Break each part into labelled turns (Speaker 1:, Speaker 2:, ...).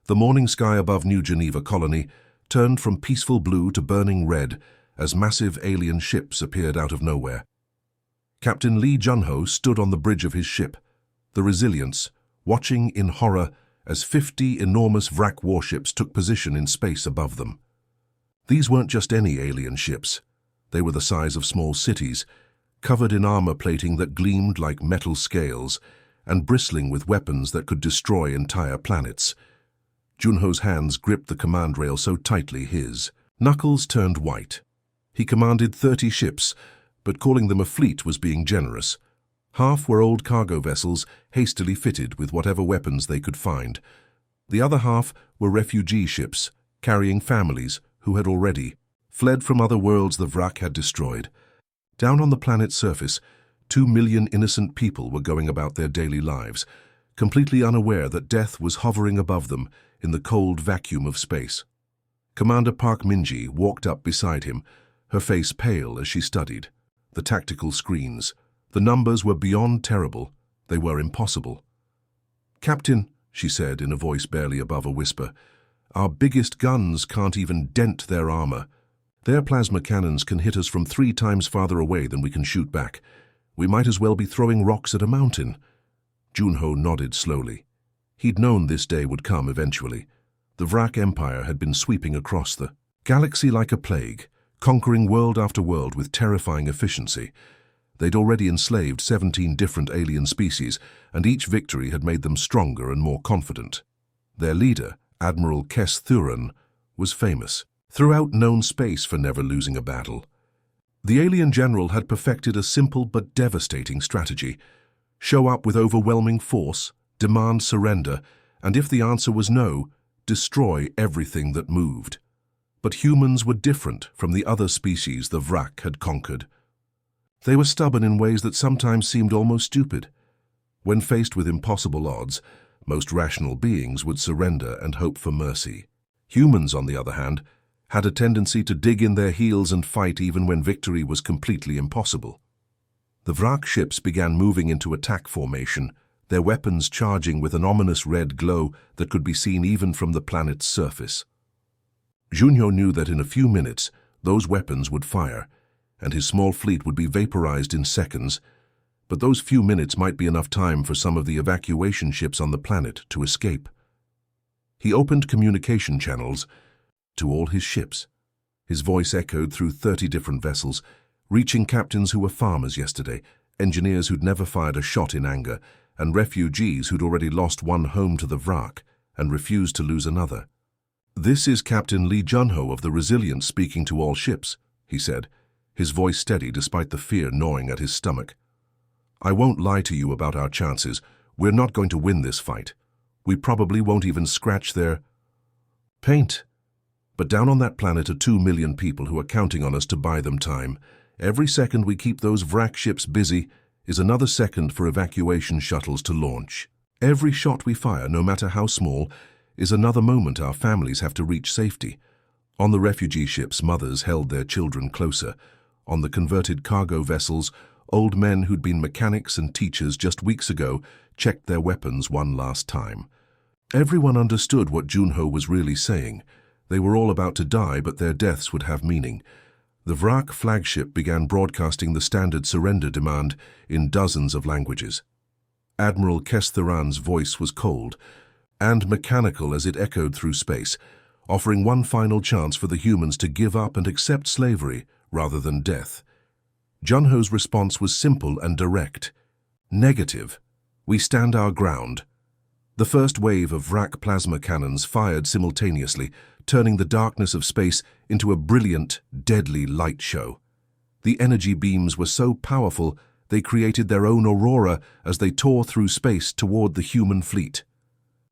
Speaker 1: The morning sky above New Geneva colony turned from peaceful blue to burning red as massive alien ships appeared out of nowhere. Captain Lee Junho stood on the bridge of his ship, the Resilience, watching in horror as 50 enormous Vrak warships took position in space above them. These weren't just any alien ships. They were the size of small cities, covered in armor plating that gleamed like metal scales and bristling with weapons that could destroy entire planets. Junho's hands gripped the command rail so tightly his knuckles turned white. He commanded 30 ships, but calling them a fleet was being generous. Half were old cargo vessels hastily fitted with whatever weapons they could find. The other half were refugee ships, carrying families who had already fled from other worlds the Vrak had destroyed. Down on the planet's surface, 2 million innocent people were going about their daily lives, completely unaware that death was hovering above them in the cold vacuum of space. Commander Park Minji walked up beside him, her face pale as she studied the tactical screens. The numbers were beyond terrible. They were impossible. "Captain," she said in a voice barely above a whisper, "our biggest guns can't even dent their armor. Their plasma cannons can hit us from 3 times farther away than we can shoot back. We might as well be throwing rocks at a mountain." Junho nodded slowly. He'd known this day would come eventually. The Vrak Empire had been sweeping across the galaxy like a plague, conquering world after world with terrifying efficiency. They'd already enslaved 17 different alien species, and each victory had made them stronger and more confident. Their leader, Admiral Kes Thuran, was famous throughout known space for never losing a battle. The alien general had perfected a simple but devastating strategy: show up with overwhelming force, demand surrender, and if the answer was no, destroy everything that moved. But humans were different from the other species the Vrak had conquered. They were stubborn in ways that sometimes seemed almost stupid. When faced with impossible odds, most rational beings would surrender and hope for mercy. Humans, on the other hand, had a tendency to dig in their heels and fight even when victory was completely impossible. The Vrak ships began moving into attack formation, their weapons charging with an ominous red glow that could be seen even from the planet's surface. Junho knew that in a few minutes those weapons would fire, and his small fleet would be vaporized in seconds, but those few minutes might be enough time for some of the evacuation ships on the planet to escape. He opened communication channels to all his ships. His voice echoed through 30 different vessels, reaching captains who were farmers yesterday, engineers who'd never fired a shot in anger, and refugees who'd already lost one home to the Vrak and refused to lose another. "This is Captain Lee Junho of the Resilience speaking to all ships," he said, his voice steady despite the fear gnawing at his stomach. "I won't lie to you about our chances. We're not going to win this fight. We probably won't even scratch their paint. But down on that planet are 2 million people who are counting on us to buy them time. Every second we keep those Vrak ships busy is another second for evacuation shuttles to launch. Every shot we fire, no matter how small, is another moment our families have to reach safety. On the refugee ships, mothers held their children closer. On the converted cargo vessels, old men who'd been mechanics and teachers just weeks ago checked their weapons one last time. Everyone understood what Junho was really saying. They were all about to die, but their deaths would have meaning. The Vrak flagship began broadcasting the standard surrender demand in dozens of languages. Admiral Kes Thuran's voice was cold and mechanical as it echoed through space, offering one final chance for the humans to give up and accept slavery rather than death. Junho's response was simple and direct. "Negative. We stand our ground." The first wave of Vrak plasma cannons fired simultaneously, turning the darkness of space into a brilliant, deadly light show. The energy beams were so powerful they created their own aurora as they tore through space toward the human fleet.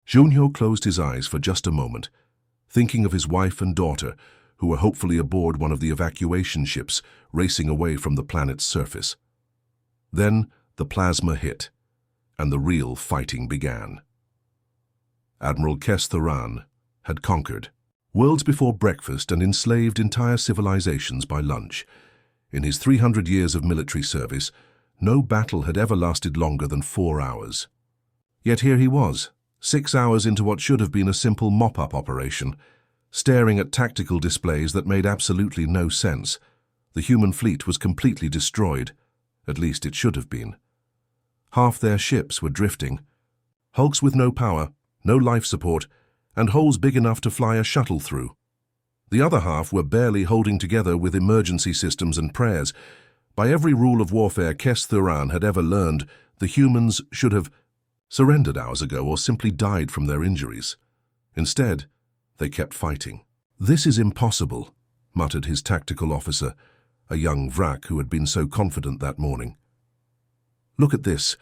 Speaker 1: Junho closed his eyes for just a moment, thinking of his wife and daughter, who were hopefully aboard one of the evacuation ships racing away from the planet's surface. Then the plasma hit, and the real fighting began. Admiral Kes Thuran had conquered worlds before breakfast and enslaved entire civilizations by lunch. In his 300 years of military service, no battle had ever lasted longer than 4 hours. Yet here he was, 6 hours into what should have been a simple mop-up operation, staring at tactical displays that made absolutely no sense. The human fleet was completely destroyed. At least it should have been. Half their ships were drifting. Hulks with no power, no life support, and holes big enough to fly a shuttle through. The other half were barely holding together with emergency systems and prayers. By every rule of warfare Kes Thuran had ever learned, the humans should have surrendered hours ago or simply died from their injuries. Instead, they kept fighting. "This is impossible," muttered his tactical officer, a young Vrak who had been so confident that morning. "Look at this.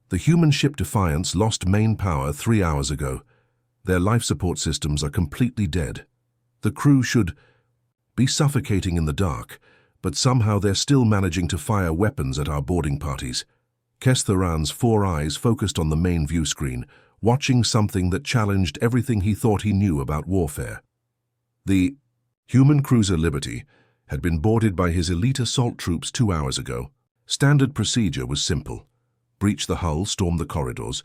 Speaker 1: The human ship Defiance lost main power 3 hours ago. Their life support systems are completely dead. The crew should be suffocating in the dark, but somehow they're still managing to fire weapons at our boarding parties." Kes Thuran's 4 eyes focused on the main view screen, watching something that challenged everything he thought he knew about warfare. The human cruiser Liberty had been boarded by his elite assault troops 2 hours ago. Standard procedure was simple: breach the hull, storm the corridors,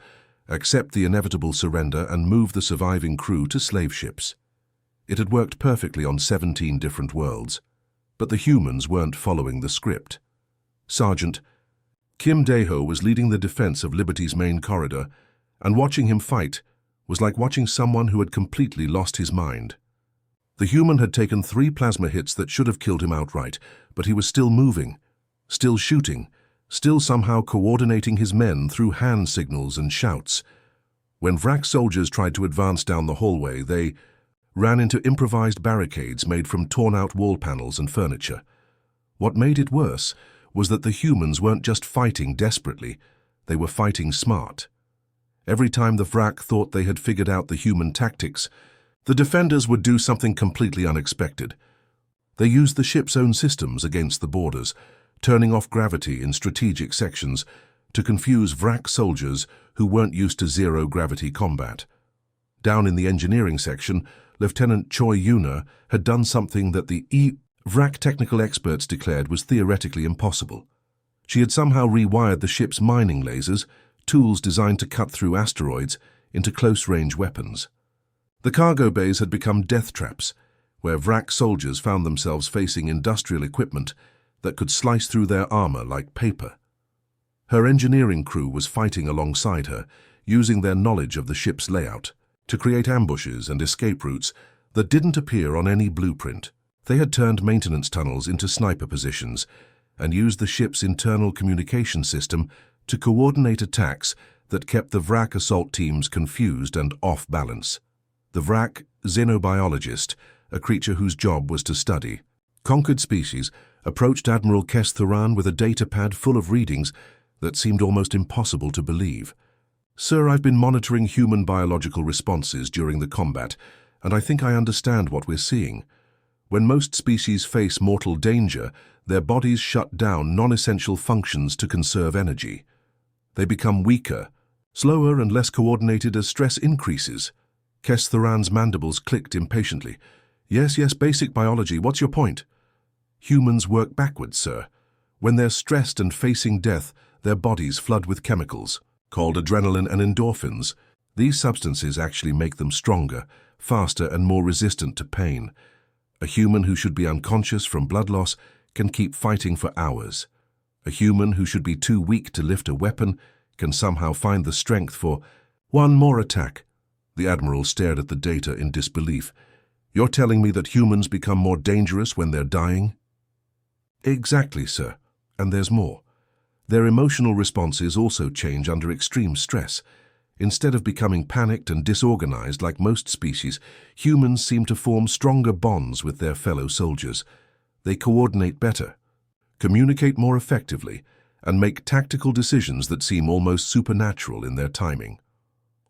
Speaker 1: accept the inevitable surrender, and move the surviving crew to slave ships. It had worked perfectly on 17 different worlds, but the humans weren't following the script. Sergeant Kim Daeho was leading the defense of Liberty's main corridor, and watching him fight was like watching someone who had completely lost his mind. The human had taken 3 plasma hits that should have killed him outright, but he was still moving, still shooting, still somehow coordinating his men through hand signals and shouts. When Vrak soldiers tried to advance down the hallway, they ran into improvised barricades made from torn-out wall panels and furniture. What made it worse was that the humans weren't just fighting desperately, they were fighting smart. Every time the Vrak thought they had figured out the human tactics, the defenders would do something completely unexpected. They used the ship's own systems against the boarders, turning off gravity in strategic sections to confuse Vrak soldiers who weren't used to zero-gravity combat. Down in the engineering section, Lieutenant Choi Yuna had done something that the Vrak technical experts declared was theoretically impossible. She had somehow rewired the ship's mining lasers, tools designed to cut through asteroids, into close-range weapons. The cargo bays had become death traps, where Vrak soldiers found themselves facing industrial equipment that could slice through their armor like paper. Her engineering crew was fighting alongside her, using their knowledge of the ship's layout to create ambushes and escape routes that didn't appear on any blueprint. They had turned maintenance tunnels into sniper positions and used the ship's internal communication system to coordinate attacks that kept the Vrak assault teams confused and off balance. The Vrak xenobiologist, a creature whose job was to study conquered species, approached Admiral Kes Thuran with a data pad full of readings that seemed almost impossible to believe. "Sir, I've been monitoring human biological responses during the combat, and I think I understand what we're seeing. When most species face mortal danger, their bodies shut down non-essential functions to conserve energy. They become weaker, slower and less coordinated as stress increases." Kes Thuran's mandibles clicked impatiently. Yes, basic biology. What's your point?" "Humans work backwards, sir. When they're stressed and facing death, their bodies flood with chemicals, called adrenaline and endorphins. These substances actually make them stronger, faster and more resistant to pain. A human who should be unconscious from blood loss can keep fighting for hours. A human who should be too weak to lift a weapon can somehow find the strength for one more attack." The Admiral stared at the data in disbelief. "You're telling me that humans become more dangerous when they're dying?" "Exactly, sir. And there's more. Their emotional responses also change under extreme stress. Instead of becoming panicked and disorganized like most species, humans seem to form stronger bonds with their fellow soldiers. They coordinate better, communicate more effectively, and make tactical decisions that seem almost supernatural in their timing."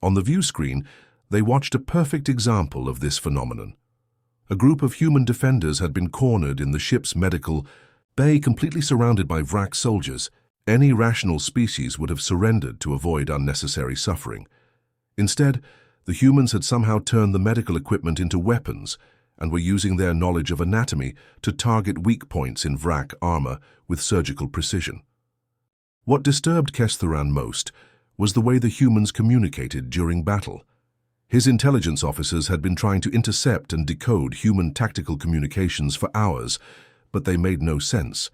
Speaker 1: On the view screen, they watched a perfect example of this phenomenon. A group of human defenders had been cornered in the ship's medical bay, completely surrounded by Vrak soldiers. Any rational species would have surrendered to avoid unnecessary suffering. Instead, the humans had somehow turned the medical equipment into weapons and were using their knowledge of anatomy to target weak points in Vrak armor with surgical precision. What disturbed Kes Thuran most was the way the humans communicated during battle. His intelligence officers had been trying to intercept and decode human tactical communications for hours, but they made no sense.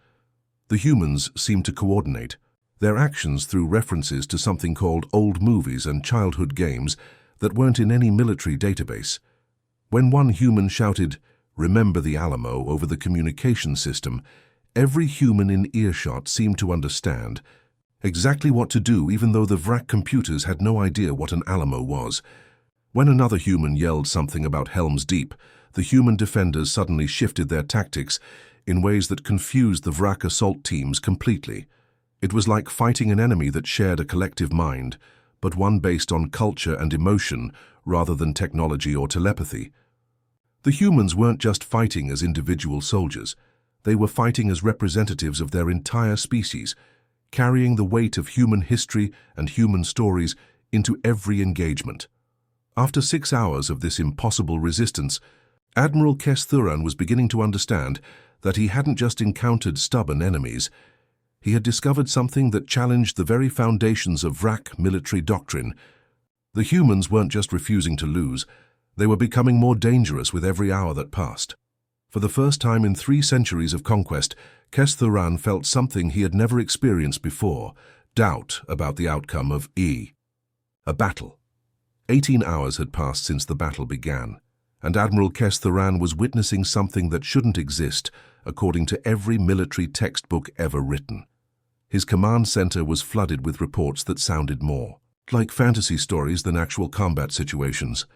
Speaker 1: The humans seemed to coordinate their actions through references to something called old movies and childhood games that weren't in any military database. When one human shouted, "Remember the Alamo," over the communication system, every human in earshot seemed to understand exactly what to do, even though the Vrak computers had no idea what an Alamo was. When another human yelled something about Helm's Deep, the human defenders suddenly shifted their tactics in ways that confused the Vrak assault teams completely. It was like fighting an enemy that shared a collective mind, but one based on culture and emotion rather than technology or telepathy. The humans weren't just fighting as individual soldiers. They were fighting as representatives of their entire species, carrying the weight of human history and human stories into every engagement. After 6 hours of this impossible resistance, Admiral Kes-Thuran was beginning to understand that he hadn't just encountered stubborn enemies. He had discovered something that challenged the very foundations of Vrak military doctrine. The humans weren't just refusing to lose, they were becoming more dangerous with every hour that passed. For the first time in 3 centuries of conquest, Kes-Thuran felt something he had never experienced before: doubt about the outcome of a battle. 18 hours had passed since the battle began, and Admiral Kes-Thuran was witnessing something that shouldn't exist, according to every military textbook ever written. His command center was flooded with reports that sounded more like fantasy stories than actual combat situations.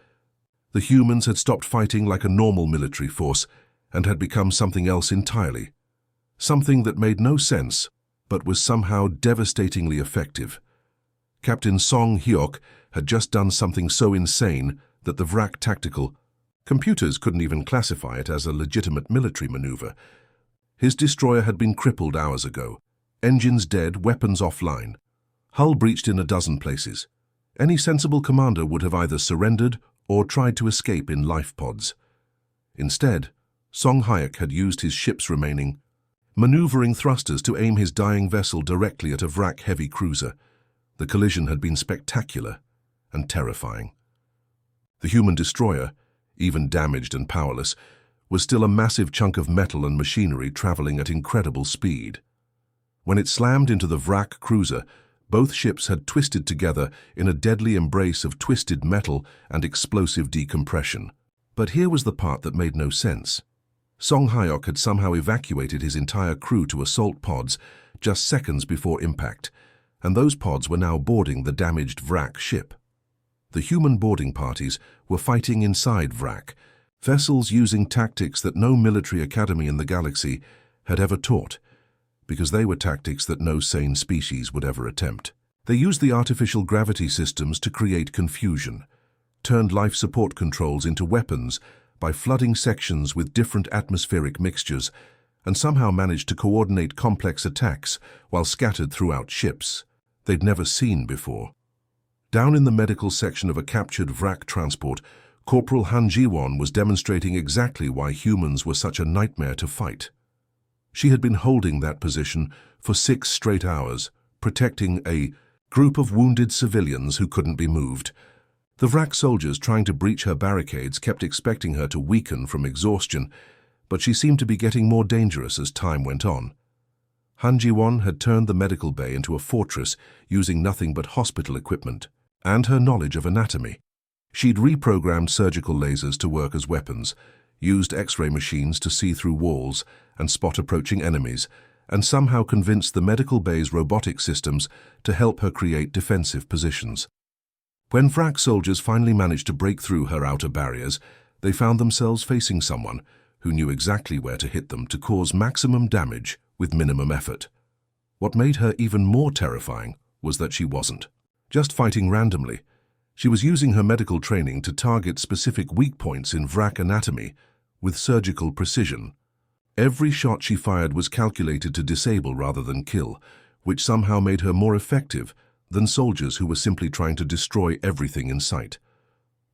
Speaker 1: The humans had stopped fighting like a normal military force and had become something else entirely. Something that made no sense, but was somehow devastatingly effective. Captain Song Hyok had just done something so insane that the Vrak tactical computers couldn't even classify it as a legitimate military maneuver. His destroyer had been crippled hours ago. Engines dead, weapons offline. Hull breached in a dozen places. Any sensible commander would have either surrendered or tried to escape in life pods. Instead, Song Hyok had used his ship's remaining maneuvering thrusters to aim his dying vessel directly at a Vrak heavy cruiser. The collision had been spectacular and terrifying. The human destroyer, even damaged and powerless, was still a massive chunk of metal and machinery traveling at incredible speed. When it slammed into the Vrak cruiser, both ships had twisted together in a deadly embrace of twisted metal and explosive decompression. But here was the part that made no sense. Song Hyok had somehow evacuated his entire crew to assault pods just seconds before impact, and those pods were now boarding the damaged Vrak ship. The human boarding parties were fighting inside Vrak, vessels using tactics that no military academy in the galaxy had ever taught, because they were tactics that no sane species would ever attempt. They used the artificial gravity systems to create confusion, turned life support controls into weapons by flooding sections with different atmospheric mixtures, and somehow managed to coordinate complex attacks while scattered throughout ships they'd never seen before. Down in the medical section of a captured Vrak transport, Corporal Han Ji-won was demonstrating exactly why humans were such a nightmare to fight. She had been holding that position for 6 straight hours, protecting a group of wounded civilians who couldn't be moved. The Vrak soldiers trying to breach her barricades kept expecting her to weaken from exhaustion, but she seemed to be getting more dangerous as time went on. Han Ji-won had turned the medical bay into a fortress using nothing but hospital equipment and her knowledge of anatomy. She'd reprogrammed surgical lasers to work as weapons, used X-ray machines to see through walls and spot approaching enemies, and somehow convinced the medical bay's robotic systems to help her create defensive positions. When Vrak soldiers finally managed to break through her outer barriers, they found themselves facing someone who knew exactly where to hit them to cause maximum damage with minimum effort. What made her even more terrifying was that she wasn't just fighting randomly. She was using her medical training to target specific weak points in Vrak anatomy with surgical precision. Every shot she fired was calculated to disable rather than kill, which somehow made her more effective than soldiers who were simply trying to destroy everything in sight.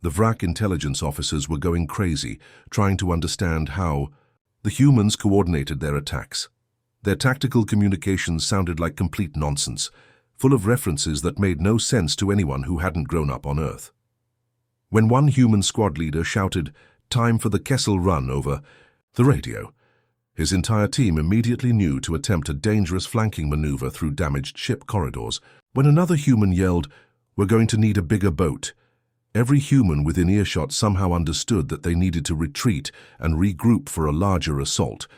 Speaker 1: The Vrak intelligence officers were going crazy, trying to understand how the humans coordinated their attacks. Their tactical communications sounded like complete nonsense, full of references that made no sense to anyone who hadn't grown up on Earth. When one human squad leader shouted, "Time for the Kessel Run," over the radio, his entire team immediately knew to attempt a dangerous flanking maneuver through damaged ship corridors. When another human yelled, "We're going to need a bigger boat," every human within earshot somehow understood that they needed to retreat and regroup for a larger assault.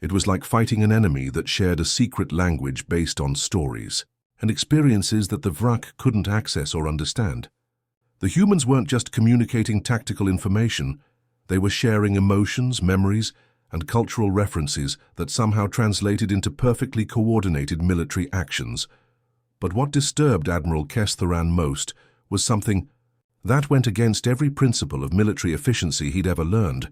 Speaker 1: It was like fighting an enemy that shared a secret language based on stories and experiences that the Vrak couldn't access or understand. The humans weren't just communicating tactical information, they were sharing emotions, memories, and cultural references that somehow translated into perfectly coordinated military actions. But what disturbed Admiral Kestharan most was something that went against every principle of military efficiency he'd ever learned.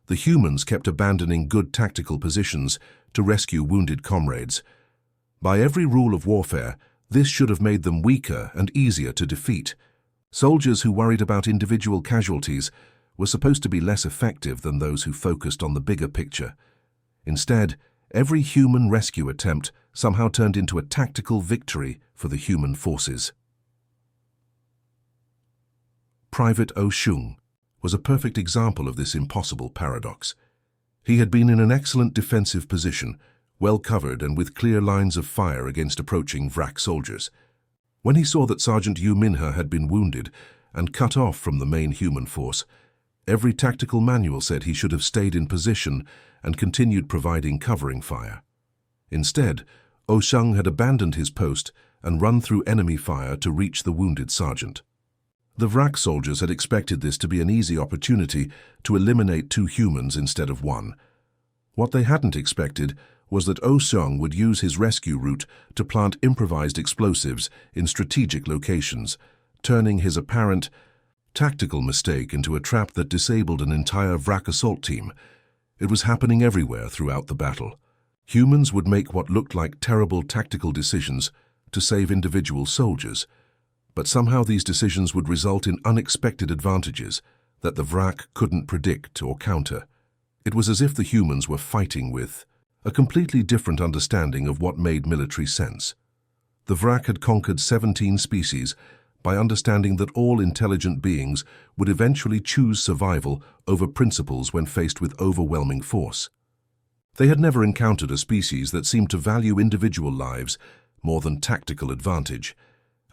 Speaker 1: The humans kept abandoning good tactical positions to rescue wounded comrades. By every rule of warfare, this should have made them weaker and easier to defeat. Soldiers who worried about individual casualties were supposed to be less effective than those who focused on the bigger picture. Instead, every human rescue attempt somehow turned into a tactical victory for the human forces. Private Oh Shung was a perfect example of this impossible paradox. He had been in an excellent defensive position, well covered and with clear lines of fire against approaching Vrak soldiers. When he saw that Sergeant Yu Minha had been wounded and cut off from the main human force, every tactical manual said he should have stayed in position and continued providing covering fire. Instead, Oh Shung had abandoned his post and run through enemy fire to reach the wounded sergeant. The Vrak soldiers had expected this to be an easy opportunity to eliminate two humans instead of one. What they hadn't expected was that Oh Shung would use his rescue route to plant improvised explosives in strategic locations, turning his apparent tactical mistake into a trap that disabled an entire Vrak assault team. It was happening everywhere throughout the battle. Humans would make what looked like terrible tactical decisions to save individual soldiers, but somehow these decisions would result in unexpected advantages that the Vrak couldn't predict or counter. It was as if the humans were fighting with a completely different understanding of what made military sense. The Vrak had conquered 17 species by understanding that all intelligent beings would eventually choose survival over principles when faced with overwhelming force. They had never encountered a species that seemed to value individual lives more than tactical advantage,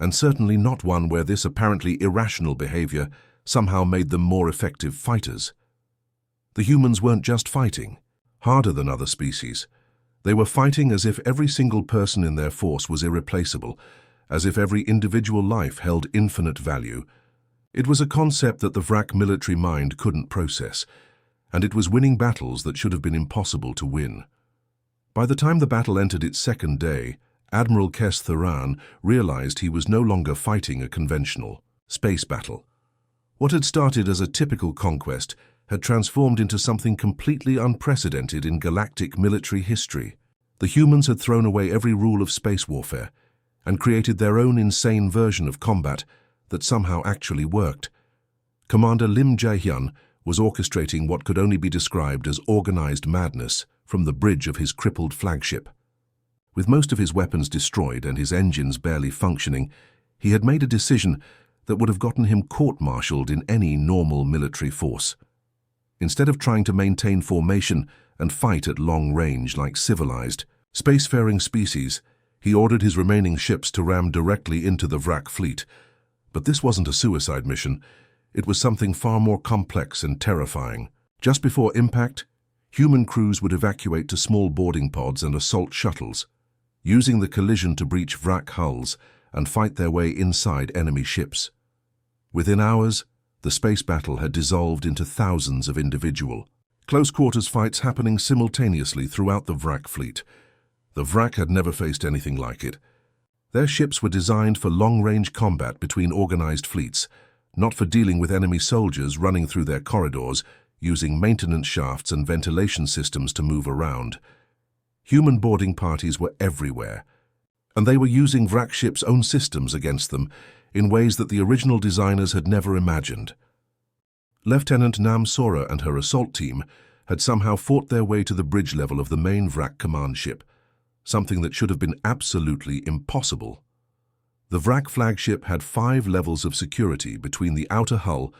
Speaker 1: and certainly not one where this apparently irrational behavior somehow made them more effective fighters. The humans weren't just fighting harder than other species. They were fighting as if every single person in their force was irreplaceable, as if every individual life held infinite value. It was a concept that the Vrak military mind couldn't process, and it was winning battles that should have been impossible to win. By the time the battle entered its second day, Admiral Kestharan realized he was no longer fighting a conventional space battle. What had started as a typical conquest had transformed into something completely unprecedented in galactic military history. The humans had thrown away every rule of space warfare and created their own insane version of combat that somehow actually worked. Commander Lim Jae-hyun was orchestrating what could only be described as organized madness from the bridge of his crippled flagship. With most of his weapons destroyed and his engines barely functioning, he had made a decision that would have gotten him court-martialed in any normal military force. Instead of trying to maintain formation and fight at long range like civilized, spacefaring species, he ordered his remaining ships to ram directly into the Vrak fleet. But this wasn't a suicide mission. It was something far more complex and terrifying. Just before impact, human crews would evacuate to small boarding pods and assault shuttles, using the collision to breach Vrak hulls and fight their way inside enemy ships. Within hours, the space battle had dissolved into thousands of individual, close-quarters fights happening simultaneously throughout the Vrak fleet. The Vrak had never faced anything like it. Their ships were designed for long-range combat between organized fleets, not for dealing with enemy soldiers running through their corridors, using maintenance shafts and ventilation systems to move around. Human boarding parties were everywhere, and they were using Vrak ships' own systems against them in ways that the original designers had never imagined. Lieutenant Nam Sora and her assault team had somehow fought their way to the bridge level of the main Vrak command ship, something that should have been absolutely impossible. The Vrak flagship had 5 levels of security between the outer hull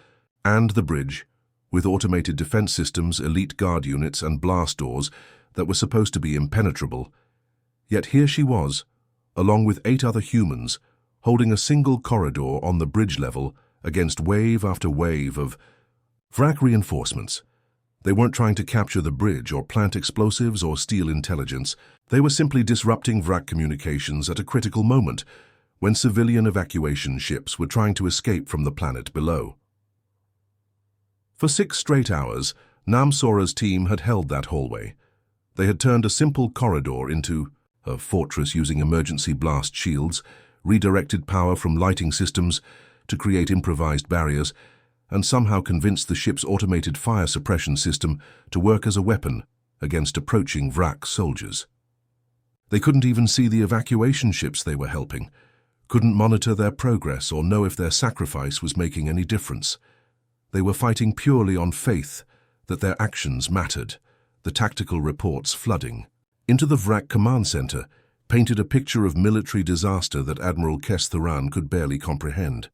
Speaker 1: And the bridge, with automated defense systems, elite guard units, and blast doors that were supposed to be impenetrable. Yet here she was, along with 8 other humans, holding a single corridor on the bridge level against wave after wave of Vrak reinforcements. They weren't trying to capture the bridge or plant explosives or steal intelligence. They were simply disrupting Vrak communications at a critical moment when civilian evacuation ships were trying to escape from the planet below. For 6 straight hours, Namsora's team had held that hallway. They had turned a simple corridor into a fortress using emergency blast shields, redirected power from lighting systems to create improvised barriers, and somehow convinced the ship's automated fire suppression system to work as a weapon against approaching Vrak soldiers. They couldn't even see the evacuation ships they were helping, couldn't monitor their progress or know if their sacrifice was making any difference. They were fighting purely on faith that their actions mattered, the tactical reports flooding. Into the Vrak command center painted a picture of military disaster that Admiral Kes Thuran could barely comprehend.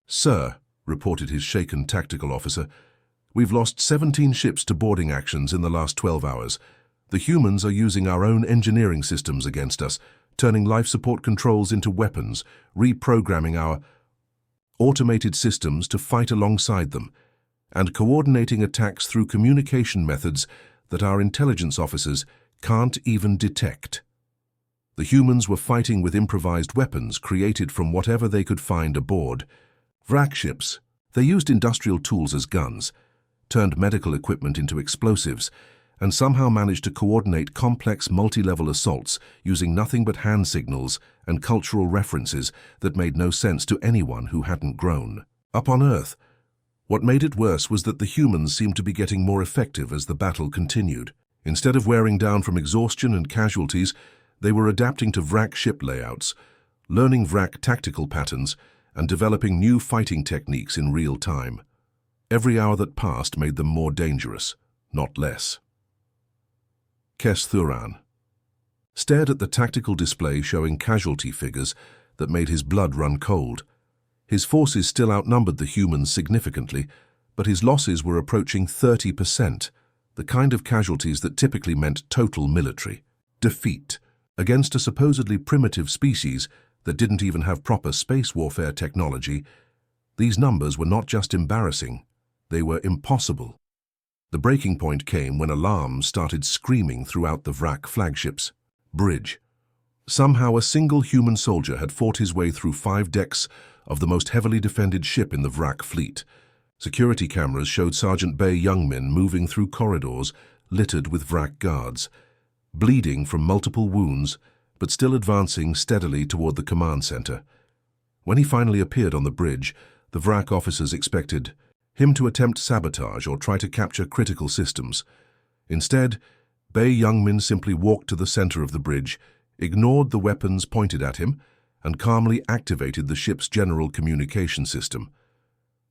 Speaker 1: "Sir," reported his shaken tactical officer, "we've lost 17 ships to boarding actions in the last 12 hours. The humans are using our own engineering systems against us, turning life support controls into weapons, reprogramming our automated systems to fight alongside them, and coordinating attacks through communication methods that our intelligence officers can't even detect." The humans were fighting with improvised weapons created from whatever they could find aboard. Vrak ships, they used industrial tools as guns, turned medical equipment into explosives, and somehow managed to coordinate complex multi-level assaults using nothing but hand signals and cultural references that made no sense to anyone who hadn't grown up on Earth. What made it worse was that the humans seemed to be getting more effective as the battle continued. Instead of wearing down from exhaustion and casualties, they were adapting to Vrak ship layouts, learning Vrak tactical patterns, and developing new fighting techniques in real time. Every hour that passed made them more dangerous, not less. Kes Thuran stared at the tactical display showing casualty figures that made his blood run cold. His forces still outnumbered the humans significantly, but his losses were approaching 30%, the kind of casualties that typically meant total military defeat against a supposedly primitive species that didn't even have proper space warfare technology. These numbers were not just embarrassing, they were impossible. The breaking point came when alarms started screaming throughout the Vrak flagship's bridge. Somehow a single human soldier had fought his way through 5 decks of the most heavily defended ship in the Vrak fleet. Security cameras showed Sergeant Bae Youngmin moving through corridors littered with Vrak guards, bleeding from multiple wounds, but still advancing steadily toward the command center. When he finally appeared on the bridge, the Vrak officers expected him to attempt sabotage or try to capture critical systems. Instead, Bae Youngmin simply walked to the center of the bridge, ignored the weapons pointed at him, and calmly activated the ship's general communication system.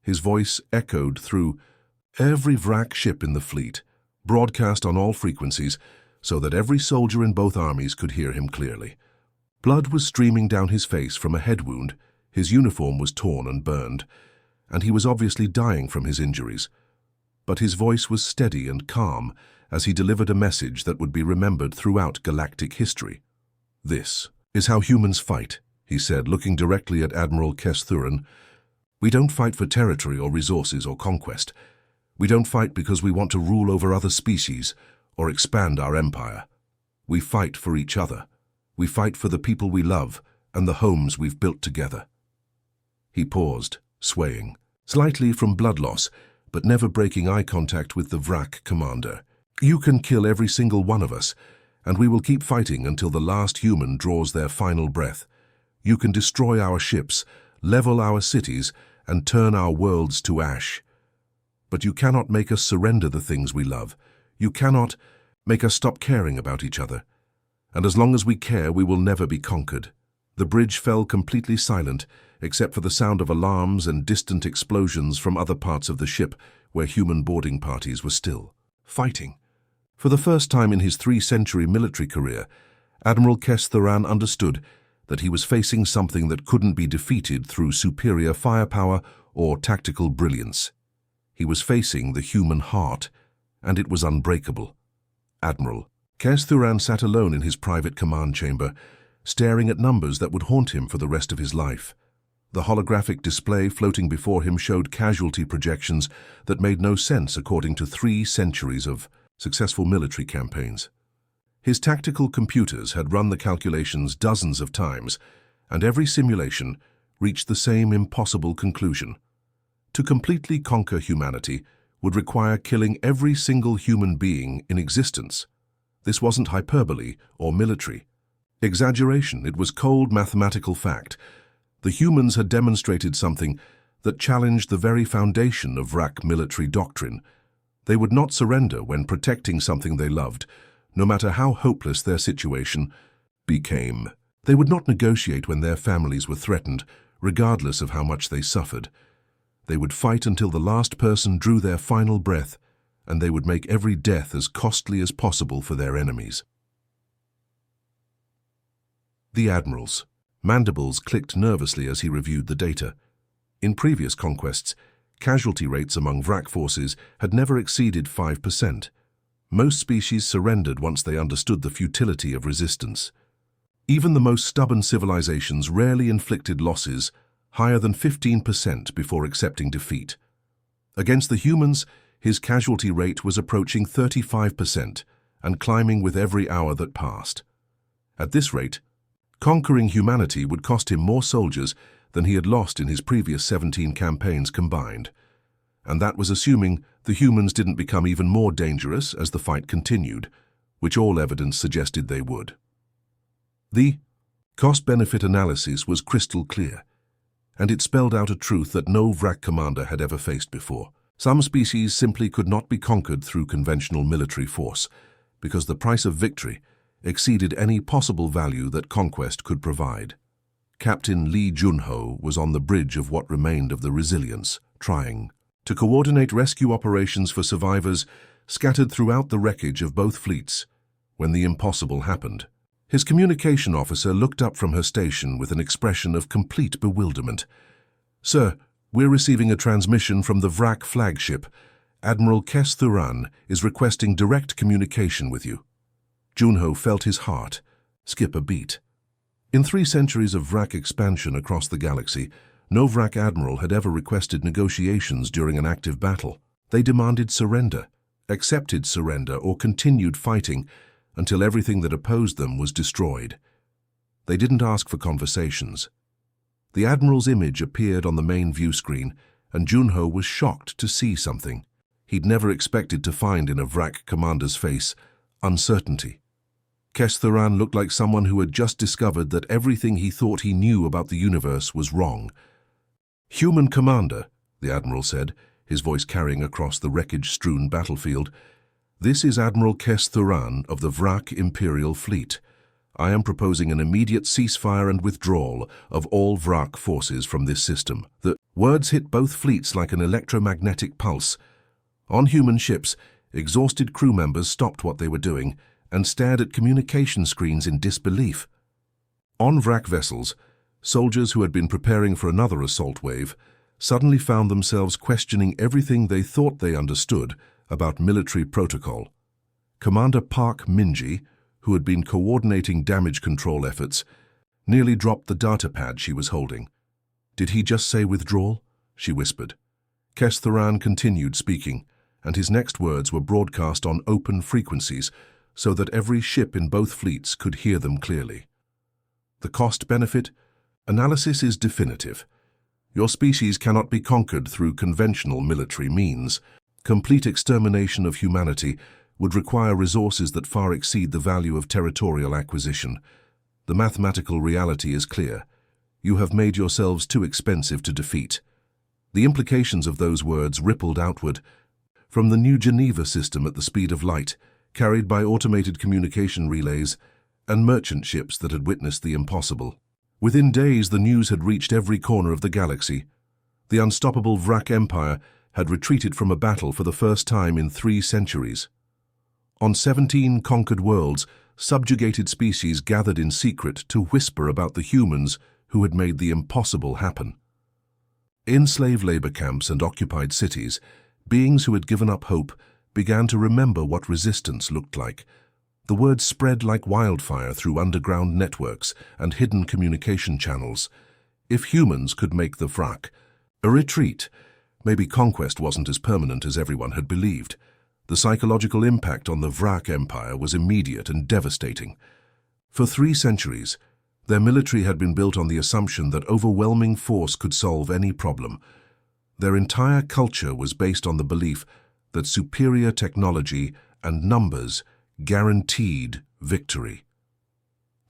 Speaker 1: His voice echoed through every Vrak ship in the fleet, broadcast on all frequencies, so that every soldier in both armies could hear him clearly. Blood was streaming down his face from a head wound, his uniform was torn and burned, and he was obviously dying from his injuries. But his voice was steady and calm as he delivered a message that would be remembered throughout galactic history. "This is how humans fight," he said, looking directly at Admiral Kes Thuran. "We don't fight for territory or resources or conquest. We don't fight because we want to rule over other species or expand our empire. We fight for each other. We fight for the people we love and the homes we've built together." He paused, swaying, slightly from blood loss, but never breaking eye contact with the Vrak commander. "You can kill every single one of us, and we will keep fighting until the last human draws their final breath. You can destroy our ships, level our cities, and turn our worlds to ash. But you cannot make us surrender the things we love. You cannot make us stop caring about each other. And as long as we care, we will never be conquered." The bridge fell completely silent, except for the sound of alarms and distant explosions from other parts of the ship where human boarding parties were still fighting. For the first time in his 3-century military career, Admiral Kes Thuran understood that he was facing something that couldn't be defeated through superior firepower or tactical brilliance. He was facing the human heart, and it was unbreakable. Admiral Kes-Thuran sat alone in his private command chamber, staring at numbers that would haunt him for the rest of his life. The holographic display floating before him showed casualty projections that made no sense according to 3 centuries of successful military campaigns. His tactical computers had run the calculations dozens of times, and every simulation reached the same impossible conclusion. To completely conquer humanity would require killing every single human being in existence. This wasn't hyperbole or military exaggeration, it was cold mathematical fact. The humans had demonstrated something that challenged the very foundation of Vrak military doctrine. They would not surrender when protecting something they loved, no matter how hopeless their situation became. They would not negotiate when their families were threatened, regardless of how much they suffered. They would fight until the last person drew their final breath, and they would make every death as costly as possible for their enemies. The Admiral's mandibles clicked nervously as he reviewed the data. In previous conquests, casualty rates among Vrak forces had never exceeded 5%. Most species surrendered once they understood the futility of resistance. Even the most stubborn civilizations rarely inflicted losses higher than 15% before accepting defeat. Against the humans, his casualty rate was approaching 35% and climbing with every hour that passed. At this rate, conquering humanity would cost him more soldiers than he had lost in his previous 17 campaigns combined. And that was assuming the humans didn't become even more dangerous as the fight continued, which all evidence suggested they would. The cost-benefit analysis was crystal clear, and it spelled out a truth that no Vrak commander had ever faced before. Some species simply could not be conquered through conventional military force, because the price of victory exceeded any possible value that conquest could provide. Captain Lee Junho was on the bridge of what remained of the Resilience, trying to coordinate rescue operations for survivors scattered throughout the wreckage of both fleets when the impossible happened. His communication officer looked up from her station with an expression of complete bewilderment. "Sir, we're receiving a transmission from the Vrak flagship. Admiral Kes-Thuran is requesting direct communication with you." Junho felt his heart skip a beat. In 3 centuries of Vrak expansion across the galaxy, no Vrak admiral had ever requested negotiations during an active battle. They demanded surrender, accepted surrender, or continued fighting until everything that opposed them was destroyed. They didn't ask for conversations. The admiral's image appeared on the main view screen, and Junho was shocked to see something he'd never expected to find in a Vrak commander's face: uncertainty. Kes-Thuran looked like someone who had just discovered that everything he thought he knew about the universe was wrong. "Human commander," the admiral said, his voice carrying across the wreckage-strewn battlefield, "this is Admiral Kes-Thuran of the Vrak Imperial Fleet. I am proposing an immediate ceasefire and withdrawal of all Vrak forces from this system." The words hit both fleets like an electromagnetic pulse. On human ships, exhausted crew members stopped what they were doing and stared at communication screens in disbelief. On Vrak vessels, soldiers who had been preparing for another assault wave suddenly found themselves questioning everything they thought they understood about military protocol. Commander Park Minji, who had been coordinating damage control efforts, nearly dropped the datapad she was holding. "Did he just say withdrawal?" she whispered. Kes-Thuran continued speaking, and his next words were broadcast on open frequencies so that every ship in both fleets could hear them clearly. "The cost-benefit analysis is definitive. Your species cannot be conquered through conventional military means. Complete extermination of humanity would require resources that far exceed the value of territorial acquisition. The mathematical reality is clear. You have made yourselves too expensive to defeat." The implications of those words rippled outward from the New Geneva system at the speed of light, carried by automated communication relays and merchant ships that had witnessed the impossible. Within days, the news had reached every corner of the galaxy. The unstoppable Vrak Empire had retreated from a battle for the first time in 3 centuries. On 17 conquered worlds, subjugated species gathered in secret to whisper about the humans who had made the impossible happen. In slave labor camps and occupied cities, Beings who had given up hope began to remember what resistance looked like. The word spread like wildfire through underground networks and hidden communication channels. If humans could make the Vrak a retreat, maybe conquest wasn't as permanent as everyone had believed. The psychological impact on the Vrak Empire was immediate and devastating. For 3 centuries, their military had been built on the assumption that overwhelming force could solve any problem. Their entire culture was based on the belief that superior technology and numbers guaranteed victory.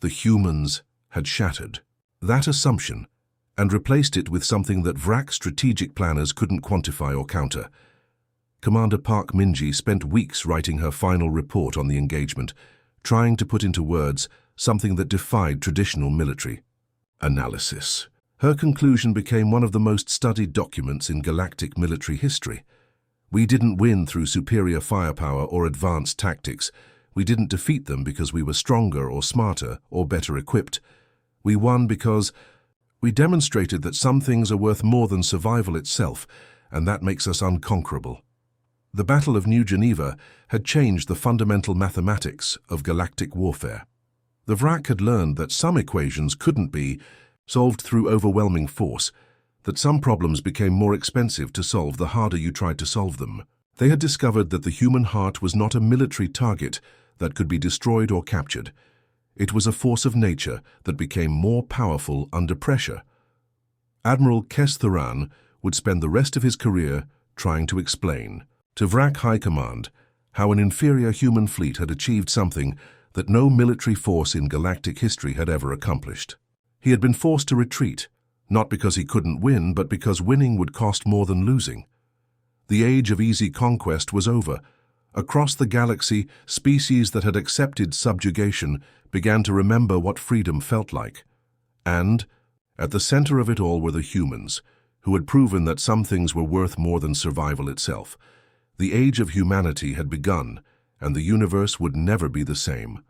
Speaker 1: The humans had shattered that assumption and replaced it with something that Vrak strategic planners couldn't quantify or counter. Commander Park Minji spent weeks writing her final report on the engagement, trying to put into words something that defied traditional military analysis. Her conclusion became one of the most studied documents in galactic military history. We didn't win through superior firepower or advanced tactics. We didn't defeat them because we were stronger or smarter or better equipped. We won because we demonstrated that some things are worth more than survival itself, and that makes us unconquerable. The Battle of New Geneva had changed the fundamental mathematics of galactic warfare. The Vrak had learned that some equations couldn't be solved through overwhelming force, that some problems became more expensive to solve the harder you tried to solve them. They had discovered that the human heart was not a military target that could be destroyed or captured. It was a force of nature that became more powerful under pressure. Admiral Kes Thuran would spend the rest of his career trying to explain to Vrak High Command how an inferior human fleet had achieved something that no military force in galactic history had ever accomplished. He had been forced to retreat, not because he couldn't win, but because winning would cost more than losing. The age of easy conquest was over. Across the galaxy, species that had accepted subjugation began to remember what freedom felt like. And, at the center of it all were the humans, who had proven that some things were worth more than survival itself. The age of humanity had begun, and the universe would never be the same.